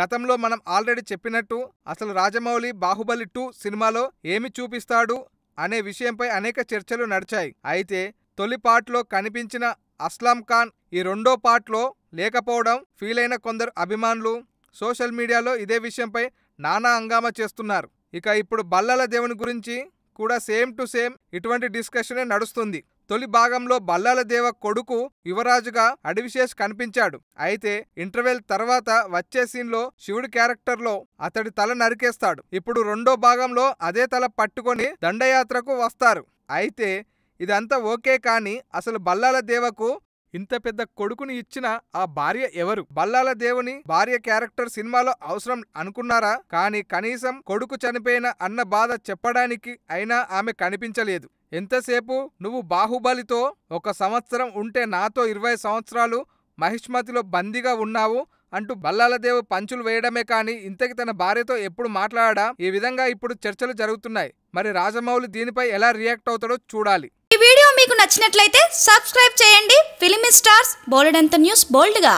గతంలో మనం ఆల్రెడీ చెప్పినట్టు అసలు రాజమౌళి బాహుబలి 2 సినిమాలో ఏమి చూపిస్తాడు అనే విషయంపై అనేక చర్చలు నడిచాయి. అయితే తొలి పార్ట్లో కనిపించిన అస్లాం ఖాన్ ఈ రెండో పార్ట్లో లేకపోవడం ఫీల్ అయిన కొందరు అభిమానులు సోషల్ మీడియాలో ఇదే విషయంపై నానా హంగామా చేస్తున్నారు. ఇక ఇప్పుడు బల్లాల దేవుని గురించి కూడా సేమ్ టు సేమ్ ఇటువంటి డిస్కషనే నడుస్తుంది. తొలి భాగంలో బల్లాల దేవ కొడుకు యువరాజుగా అడివిశేష్ కనిపించాడు. అయితే ఇంటర్వెల్ తర్వాత వచ్చే సీన్లో శివుడి క్యారెక్టర్లో అతడి తల నరికేస్తాడు. ఇప్పుడు రెండో భాగంలో అదే తల పట్టుకొని దండయాత్రకు వస్తారు. అయితే ఇదంతా ఓకే, కానీ అసలు బల్లాల దేవకు ఇంత పెద్ద కొడుకుని ఇచ్చిన ఆ భార్య ఎవరు? బల్లాల దేవుని భార్య క్యారెక్టర్ సినిమాలో అవసరం అనుకున్నారా? కానీ కనీసం కొడుకు చనిపోయిన అన్న బాధ చెప్పడానికి అయినా ఆమె కనిపించలేదు. ఎంతసేపు నువ్వు బాహుబలితో 1 సంవత్సరం ఉంటే నాతో 20 సంవత్సరాలు మహిష్మతిలో బందీగా ఉన్నావు అంటూ బల్లాలదేవ్ పంచులు వేయడమే కానీ ఇంతకి తన భార్యతో ఎప్పుడు మాట్లాడా? ఈ విధంగా ఇప్పుడు చర్చలు జరుగుతున్నాయి. మరి రాజమౌళి దీనిపై ఎలా రియాక్ట్ అవుతాడో చూడాలి. ఈ వీడియో మీకు నచ్చినట్లయితే సబ్స్క్రైబ్ చేయండి. ఫిలిమి స్టార్స్ బోలెడంత న్యూస్ బోల్డ్గా.